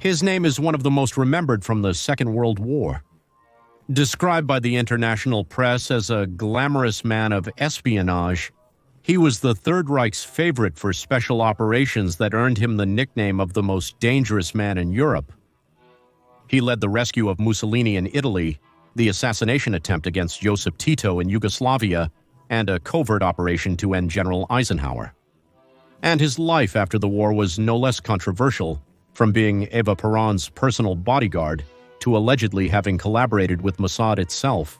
His name is one of the most remembered from the Second World War. Described by the international press as a glamorous man of espionage, he was the Third Reich's favorite for special operations that earned him the nickname of the most dangerous man in Europe. He led the rescue of Mussolini in Italy, the assassination attempt against Josip Tito in Yugoslavia, and a covert operation to end General Eisenhower. And his life after the war was no less controversial, from being Eva Peron's personal bodyguard to allegedly having collaborated with Mossad itself.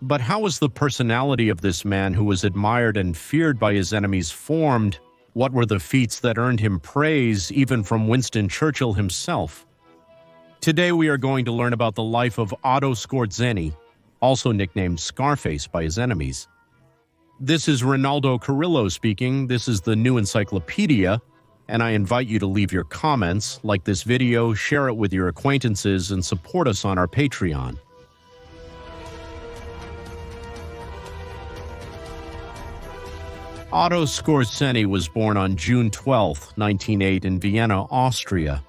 But how was the personality of this man who was admired and feared by his enemies formed? What were the feats that earned him praise even from Winston Churchill himself? Today we are going to learn about the life of Otto Skorzeny, also nicknamed Scarface by his enemies. This is Ronaldo Carrillo speaking. This is the New Encyclopedia, and I invite you to leave your comments, like this video, share it with your acquaintances, and support us on our Patreon. Otto Skorzeny was born on June 12, 1908, in Vienna, Austria.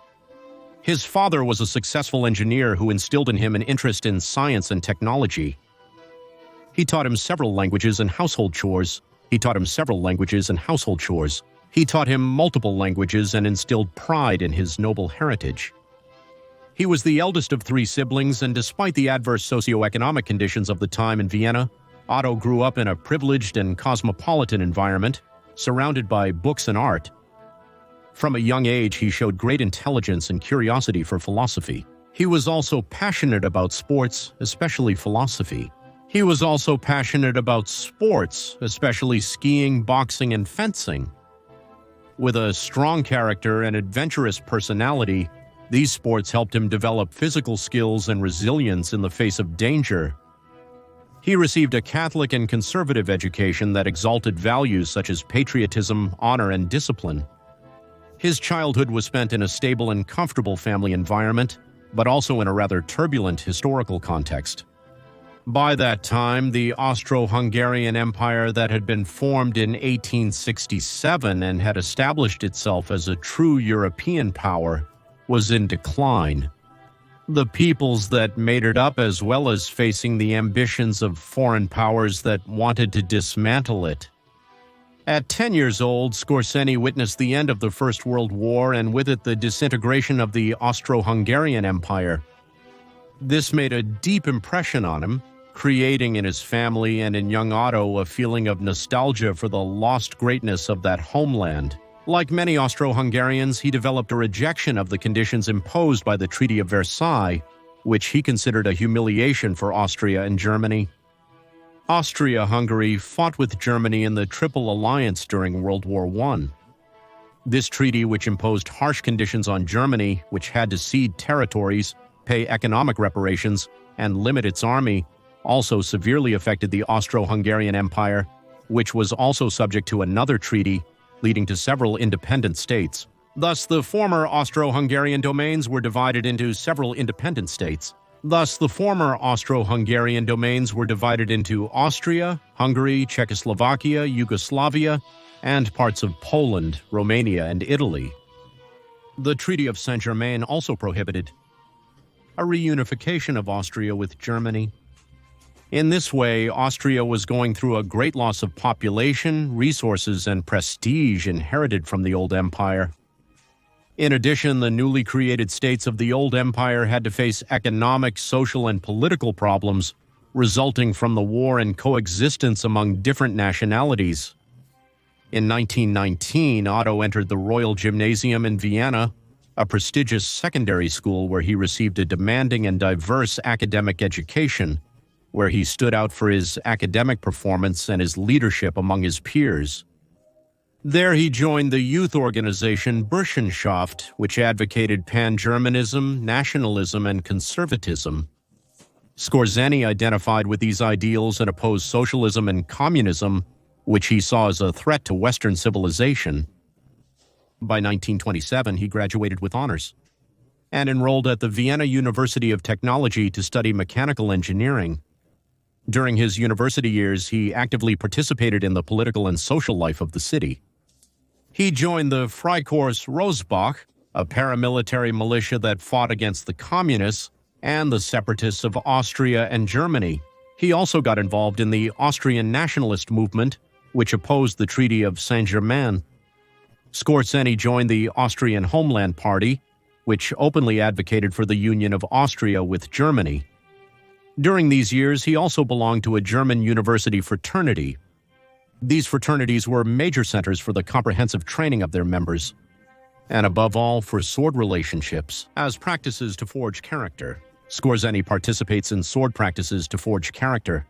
His father was a successful engineer who instilled in him an interest in science and technology. He taught him several languages and household chores. He taught him multiple languages and instilled pride in his noble heritage. He was the eldest of 3 siblings, and despite the adverse socioeconomic conditions of the time in Vienna, Otto grew up in a privileged and cosmopolitan environment, surrounded by books and art. From a young age, he showed great intelligence and curiosity for philosophy. He was also passionate about sports, especially philosophy. Especially skiing, boxing, and fencing. With a strong character and adventurous personality, these sports helped him develop physical skills and resilience in the face of danger. He received a Catholic and conservative education that exalted values such as patriotism, honor, and discipline. His childhood was spent in a stable and comfortable family environment, but also in a rather turbulent historical context. By that time, the Austro-Hungarian Empire that had been formed in 1867 and had established itself as a true European power was in decline. The peoples that made it up, as well as facing the ambitions of foreign powers that wanted to dismantle it. At 10 years old, Skorzeny witnessed the end of the First World War and with it the disintegration of the Austro-Hungarian Empire. This made a deep impression on him, creating in his family and in young Otto a feeling of nostalgia for the lost greatness of that homeland. Like many Austro-Hungarians, he developed a rejection of the conditions imposed by the Treaty of Versailles, which he considered a humiliation for Austria and Germany. Austria-Hungary fought with Germany in the Triple Alliance during World War I. This treaty, which imposed harsh conditions on Germany, which had to cede territories, pay economic reparations, and limit its army, also severely affected the Austro-Hungarian Empire, which was also subject to another treaty, leading to several independent states. Thus, the former Austro-Hungarian domains were divided into several independent states. Austria, Hungary, Czechoslovakia, Yugoslavia, and parts of Poland, Romania, and Italy. The Treaty of Saint-Germain also prohibited a reunification of Austria with Germany. In this way, Austria was going through a great loss of population, resources, and prestige inherited from the old empire. In addition, the newly created states of the old empire had to face economic, social, and political problems resulting from the war and coexistence among different nationalities. In 1919, Otto entered the Royal Gymnasium in Vienna, a prestigious secondary school where he received a demanding and diverse academic education, where he stood out for his academic performance and his leadership among his peers. There he joined the youth organization Burschenschaft, which advocated pan-Germanism, nationalism, and conservatism. Skorzeny identified with these ideals and opposed socialism and communism, which he saw as a threat to Western civilization. By 1927, he graduated with honors and enrolled at the Vienna University of Technology to study mechanical engineering. During his university years, he actively participated in the political and social life of the city. He joined the Freikorps Rosbach, a paramilitary militia that fought against the communists and the separatists of Austria and Germany. He also got involved in the Austrian nationalist movement, which opposed the Treaty of Saint-Germain. Skorzeny joined the Austrian Homeland Party, which openly advocated for the union of Austria with Germany. During these years, he also belonged to a German university fraternity. These fraternities were major centers for the comprehensive training of their members, and above all, for sword relationships as practices to forge character. Skorzeny participates in sword practices to forge character.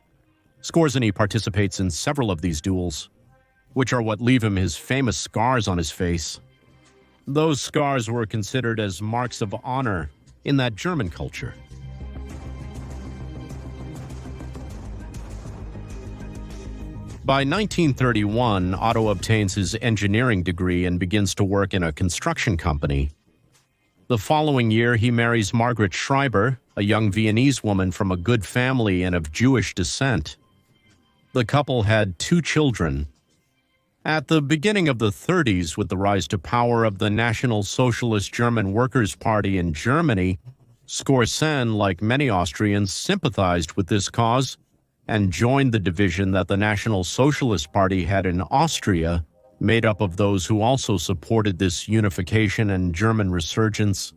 Skorzeny participates in several of these duels, which are what leave him his famous scars on his face. Those scars were considered as marks of honor in that German culture. By 1931, Otto obtains his engineering degree and begins to work in a construction company. The following year, he marries Margaret Schreiber, a young Viennese woman from a good family and of Jewish descent. The couple had 2 children. At the beginning of the 30s, with the rise to power of the National Socialist German Workers' Party in Germany, Skorzeny, like many Austrians, sympathized with this cause and joined the division that the National Socialist Party had in Austria, made up of those who also supported this unification and German resurgence.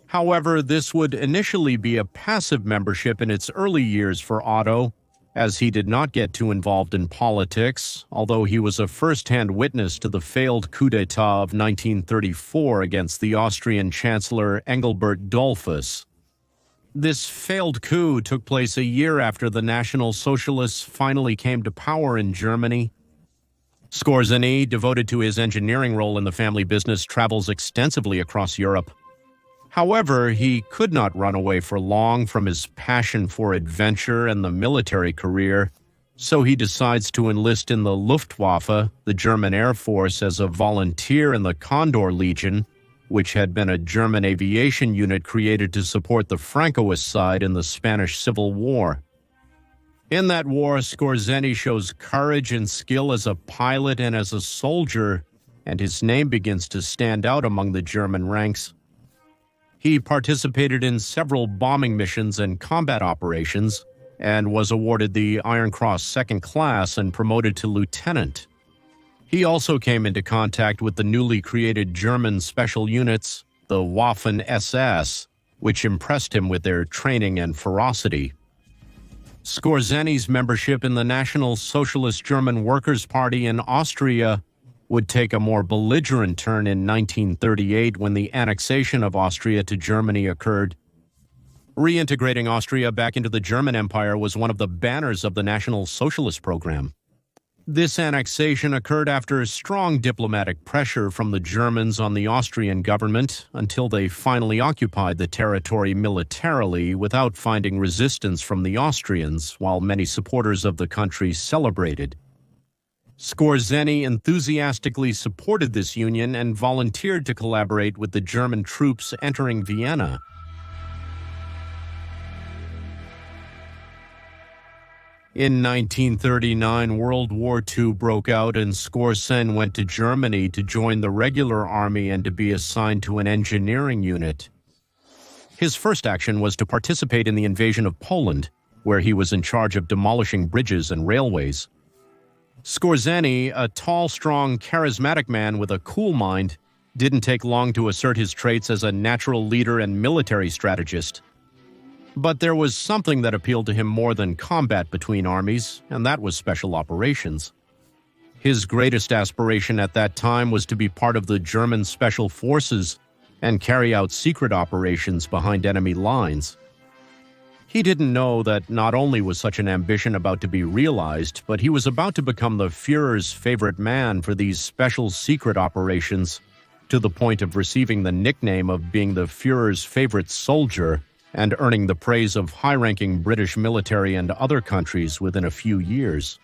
However, this would initially be a passive membership in its early years for Otto, as he did not get too involved in politics, although he was a first-hand witness to the failed coup d'etat of 1934 against the Austrian Chancellor Engelbert Dollfuss. This failed coup took place a year after the National Socialists finally came to power in Germany. Skorzeny, devoted to his engineering role in the family business, travels extensively across Europe. However, he could not run away for long from his passion for adventure and the military career, so he decides to enlist in the Luftwaffe, the German Air Force, as a volunteer in the Condor Legion, which had been a German aviation unit created to support the Francoist side in the Spanish Civil War. In that war, Skorzeny shows courage and skill as a pilot and as a soldier, and his name begins to stand out among the German ranks. He participated in several bombing missions and combat operations, and was awarded the Iron Cross Second Class and promoted to lieutenant. He also came into contact with the newly created German special units, the Waffen-SS, which impressed him with their training and ferocity. Skorzeny's membership in the National Socialist German Workers' Party in Austria would take a more belligerent turn in 1938 when the annexation of Austria to Germany occurred. Reintegrating Austria back into the German Empire was one of the banners of the National Socialist program. This annexation occurred after strong diplomatic pressure from the Germans on the Austrian government until they finally occupied the territory militarily without finding resistance from the Austrians, while many supporters of the country celebrated. Skorzeny enthusiastically supported this union and volunteered to collaborate with the German troops entering Vienna. In 1939, World War II broke out and Skorzeny went to Germany to join the regular army and to be assigned to an engineering unit. His first action was to participate in the invasion of Poland, where he was in charge of demolishing bridges and railways. Skorzeny, a tall, strong, charismatic man with a cool mind, didn't take long to assert his traits as a natural leader and military strategist. But there was something that appealed to him more than combat between armies, and that was special operations. His greatest aspiration at that time was to be part of the German Special Forces and carry out secret operations behind enemy lines. He didn't know that not only was such an ambition about to be realized, but he was about to become the Führer's favorite man for these special secret operations, to the point of receiving the nickname of being the Führer's favorite soldier and earning the praise of high-ranking British military and other countries within a few years.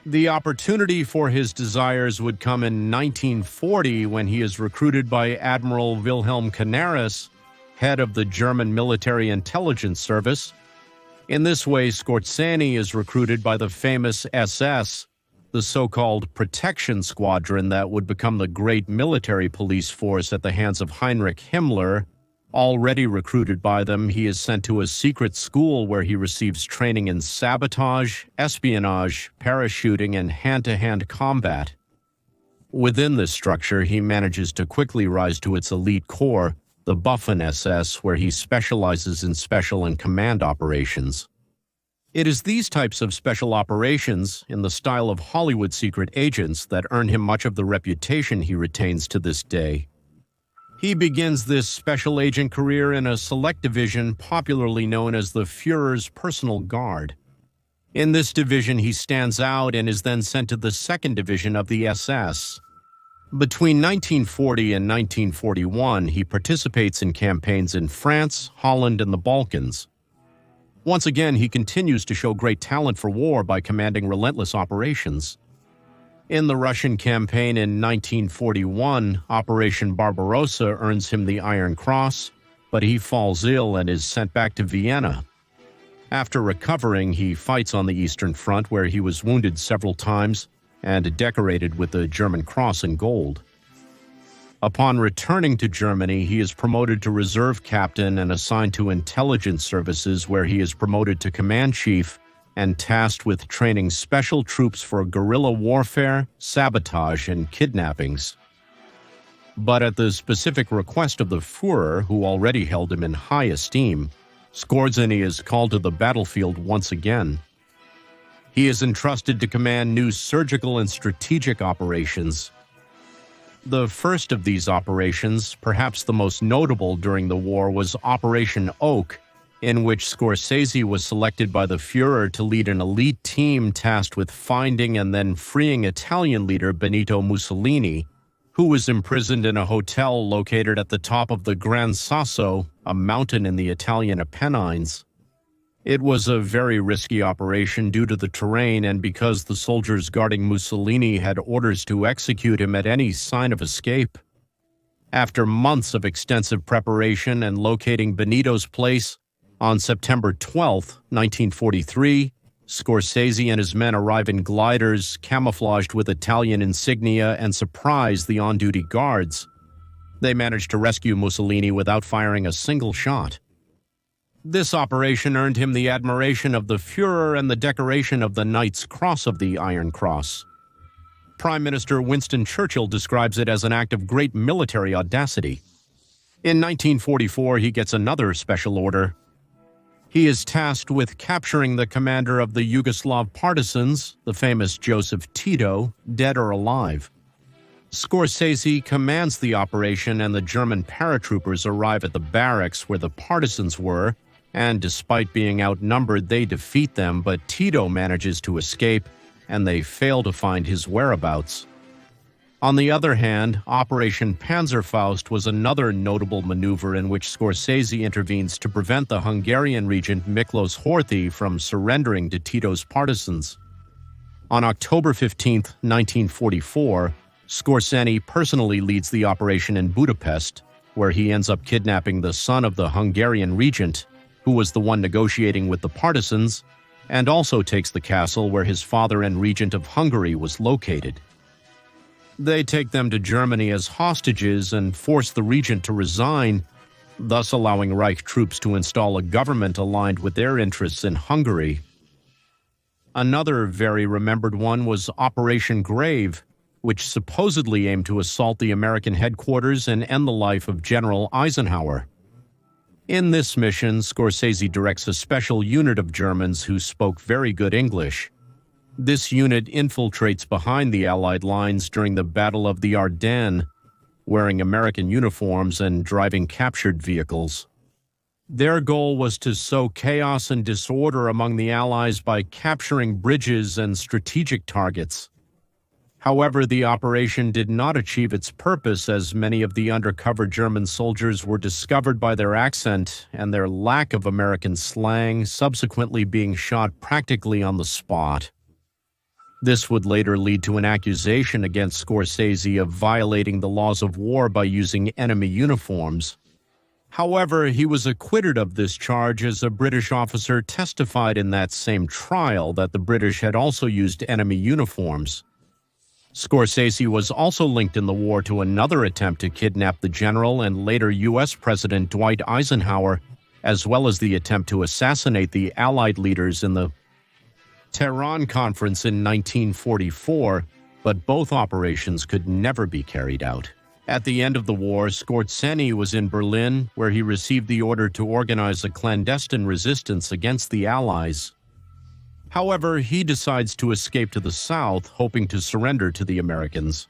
The opportunity for his desires would come in 1940 when he is recruited by Admiral Wilhelm Canaris, head of the German Military Intelligence Service. In this way, Skorzeny is recruited by the famous SS, the so-called protection squadron that would become the great military police force at the hands of Heinrich Himmler. Already recruited by them, he is sent to a secret school where he receives training in sabotage, espionage, parachuting, and hand-to-hand combat. Within this structure, he manages to quickly rise to its elite core, the Waffen-SS, where he specializes in special and command operations. It is these types of special operations, in the style of Hollywood secret agents, that earn him much of the reputation he retains to this day. He begins this special agent career in a select division popularly known as the Führer's Personal Guard. In this division, he stands out and is then sent to the 2nd Division of the SS. Between 1940 and 1941, he participates in campaigns in France, Holland, and the Balkans. Once again, he continues to show great talent for war by commanding relentless operations. In the Russian campaign in 1941, Operation Barbarossa earns him the Iron Cross, but he falls ill and is sent back to Vienna. After recovering, he fights on the Eastern Front, where he was wounded several times and decorated with the German Cross in gold. Upon returning to Germany, he is promoted to reserve captain and assigned to intelligence services, where he is promoted to command chief and tasked with training special troops for guerrilla warfare, sabotage, and kidnappings. But at the specific request of the Führer, who already held him in high esteem, Skorzeny is called to the battlefield once again. He is entrusted to command new surgical and strategic operations. The first of these operations, perhaps the most notable during the war, was Operation Oak, in which Skorzeny was selected by the Führer to lead an elite team tasked with finding and then freeing Italian leader Benito Mussolini, who was imprisoned in a hotel located at the top of the Gran Sasso, a mountain in the Italian Apennines. It was a very risky operation due to the terrain and because the soldiers guarding Mussolini had orders to execute him at any sign of escape. After months of extensive preparation and locating Benito's place, on September 12, 1943, Skorzeny and his men arrive in gliders camouflaged with Italian insignia and surprise the on-duty guards. They manage to rescue Mussolini without firing a single shot. This operation earned him the admiration of the Führer and the decoration of the Knight's Cross of the Iron Cross. Prime Minister Winston Churchill describes it as an act of great military audacity. In 1944, he gets another special order. He is tasked with capturing the commander of the Yugoslav partisans, the famous Joseph Tito, dead or alive. Skorzeny commands the operation and the German paratroopers arrive at the barracks where the partisans were, and despite being outnumbered, they defeat them, but Tito manages to escape, and they fail to find his whereabouts. On the other hand, Operation Panzerfaust was another notable maneuver in which Skorzeny intervenes to prevent the Hungarian regent Miklos Horthy from surrendering to Tito's partisans. On October 15, 1944, Skorzeny personally leads the operation in Budapest, where he ends up kidnapping the son of the Hungarian regent, who was the one negotiating with the partisans, and also takes the castle where his father and regent of Hungary was located. They take them to Germany as hostages and force the regent to resign, thus allowing Reich troops to install a government aligned with their interests in Hungary. Another very remembered one was Operation Grave, which supposedly aimed to assault the American headquarters and end the life of General Eisenhower. In this mission, Skorzeny directs a special unit of Germans who spoke very good English. This unit infiltrates behind the Allied lines during the Battle of the Ardennes, wearing American uniforms and driving captured vehicles. Their goal was to sow chaos and disorder among the Allies by capturing bridges and strategic targets. However, the operation did not achieve its purpose, as many of the undercover German soldiers were discovered by their accent and their lack of American slang, subsequently being shot practically on the spot. This would later lead to an accusation against Skorzeny of violating the laws of war by using enemy uniforms. However, he was acquitted of this charge as a British officer testified in that same trial that the British had also used enemy uniforms. Skorzeny was also linked in the war to another attempt to kidnap the general and later U.S. President Dwight Eisenhower, as well as the attempt to assassinate the Allied leaders in the Tehran Conference in 1944, but both operations could never be carried out. At the end of the war, Skorzeny was in Berlin, where he received the order to organize a clandestine resistance against the Allies. However, he decides to escape to the south, hoping to surrender to the Americans.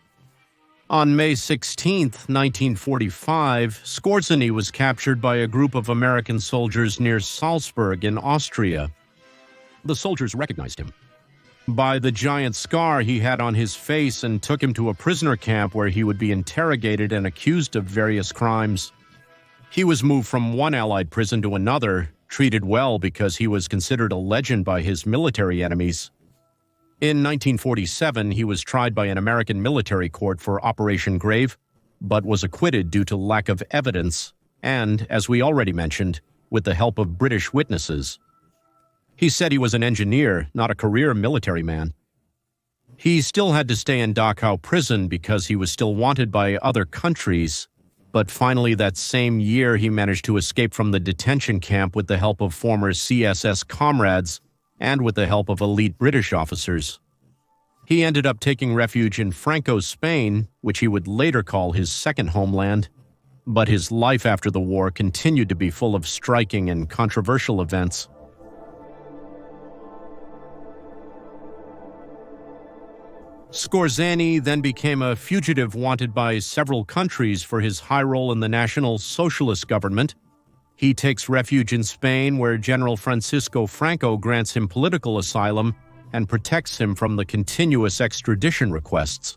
On May 16, 1945, Skorzeny was captured by a group of American soldiers near Salzburg in Austria. The soldiers recognized him by the giant scar he had on his face and took him to a prisoner camp where he would be interrogated and accused of various crimes. He was moved from one Allied prison to another, treated well because he was considered a legend by his military enemies. In 1947, he was tried by an American military court for Operation Grave, but was acquitted due to lack of evidence and, as we already mentioned, with the help of British witnesses. He said he was an engineer, not a career military man. He still had to stay in Dachau prison because he was still wanted by other countries, but finally that same year he managed to escape from the detention camp with the help of former CSS comrades and with the help of elite British officers. He ended up taking refuge in Franco's Spain, which he would later call his second homeland, but his life after the war continued to be full of striking and controversial events. Skorzeny then became a fugitive wanted by several countries for his high role in the National Socialist government. He takes refuge in Spain, where General Francisco Franco grants him political asylum and protects him from the continuous extradition requests.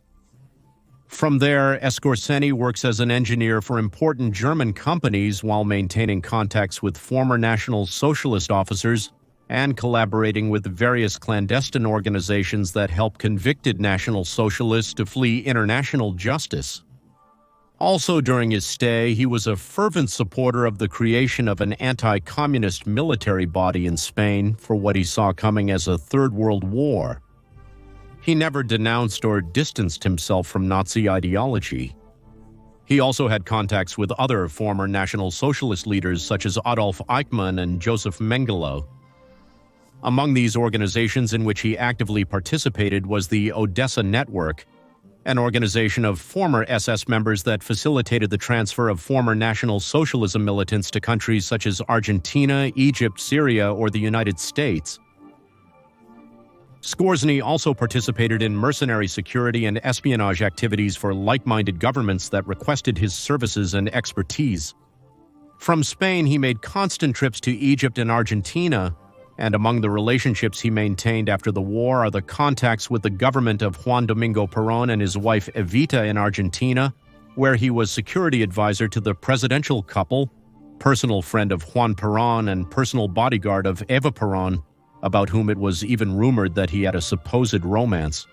From there, Skorzeny works as an engineer for important German companies while maintaining contacts with former National Socialist officers and collaborating with various clandestine organizations that help convicted National Socialists to flee international justice. Also during his stay, he was a fervent supporter of the creation of an anti-communist military body in Spain for what he saw coming as a Third World War. He never denounced or distanced himself from Nazi ideology. He also had contacts with other former National Socialist leaders such as Adolf Eichmann and Joseph Mengele. Among these organizations in which he actively participated was the Odessa Network, an organization of former SS members that facilitated the transfer of former National Socialism militants to countries such as Argentina, Egypt, Syria, or the United States. Skorzeny also participated in mercenary security and espionage activities for like-minded governments that requested his services and expertise. From Spain, he made constant trips to Egypt and Argentina, and among the relationships he maintained after the war are the contacts with the government of Juan Domingo Perón and his wife Evita in Argentina, where he was security advisor to the presidential couple, personal friend of Juan Perón and personal bodyguard of Eva Perón, about whom it was even rumored that he had a supposed romance.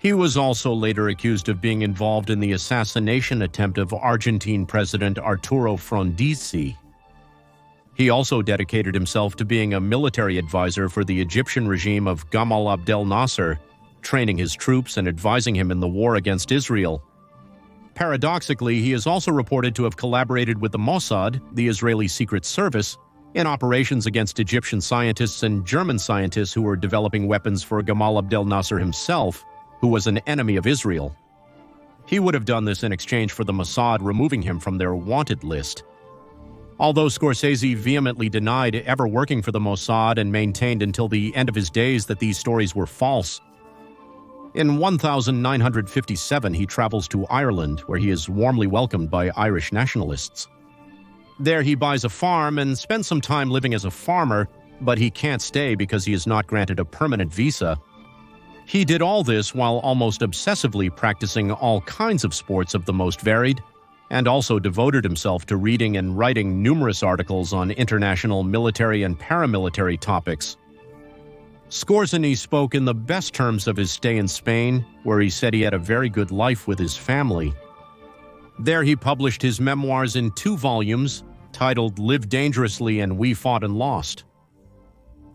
He was also later accused of being involved in the assassination attempt of Argentine President Arturo Frondizi. He also dedicated himself to being a military advisor for the Egyptian regime of Gamal Abdel Nasser, training his troops and advising him in the war against Israel. Paradoxically, he is also reported to have collaborated with the Mossad, the Israeli Secret Service, in operations against Egyptian scientists and German scientists who were developing weapons for Gamal Abdel Nasser himself, who was an enemy of Israel. He would have done this in exchange for the Mossad removing him from their wanted list. Although Skorzeny vehemently denied ever working for the Mossad and maintained until the end of his days that these stories were false. In 1957, he travels to Ireland, where he is warmly welcomed by Irish nationalists. There he buys a farm and spends some time living as a farmer, but he can't stay because he is not granted a permanent visa. He did all this while almost obsessively practicing all kinds of sports of the most varied, and also devoted himself to reading and writing numerous articles on international military and paramilitary topics. Skorzeny spoke in the best terms of his stay in Spain, where he said he had a very good life with his family. There he published his memoirs in 2 volumes, titled Live Dangerously and We Fought and Lost.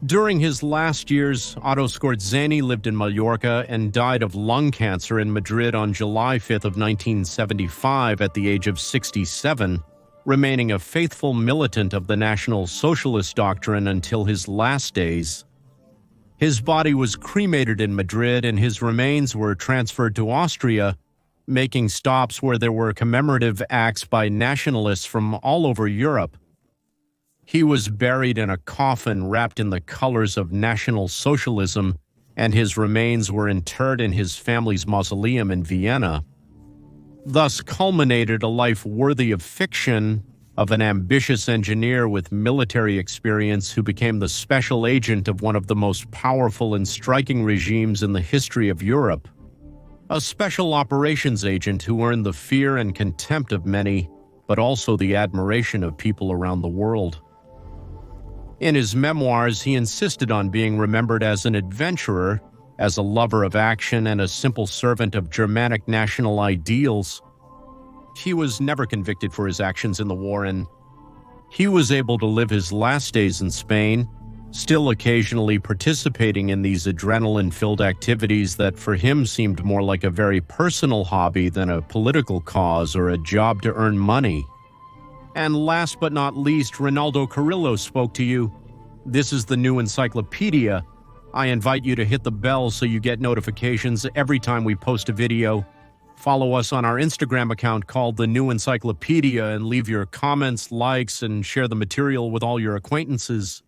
During his last years, Otto Skorzeny lived in Mallorca and died of lung cancer in Madrid on July 5th of 1975 at the age of 67, remaining a faithful militant of the National Socialist doctrine until his last days. His body was cremated in Madrid and his remains were transferred to Austria, making stops where there were commemorative acts by nationalists from all over Europe. He was buried in a coffin wrapped in the colors of National Socialism, and his remains were interred in his family's mausoleum in Vienna. Thus culminated a life worthy of fiction of an ambitious engineer with military experience who became the special agent of one of the most powerful and striking regimes in the history of Europe. A special operations agent who earned the fear and contempt of many, but also the admiration of people around the world. In his memoirs, he insisted on being remembered as an adventurer, as a lover of action, and a simple servant of Germanic national ideals. He was never convicted for his actions in the war, and he was able to live his last days in Spain, still occasionally participating in these adrenaline-filled activities that for him seemed more like a very personal hobby than a political cause or a job to earn money. And last but not least, Ronaldo Carrillo spoke to you. This is the New Encyclopedia. I invite you to hit the bell so you get notifications every time we post a video. Follow us on our Instagram account called The New Encyclopedia and leave your comments, likes, and share the material with all your acquaintances.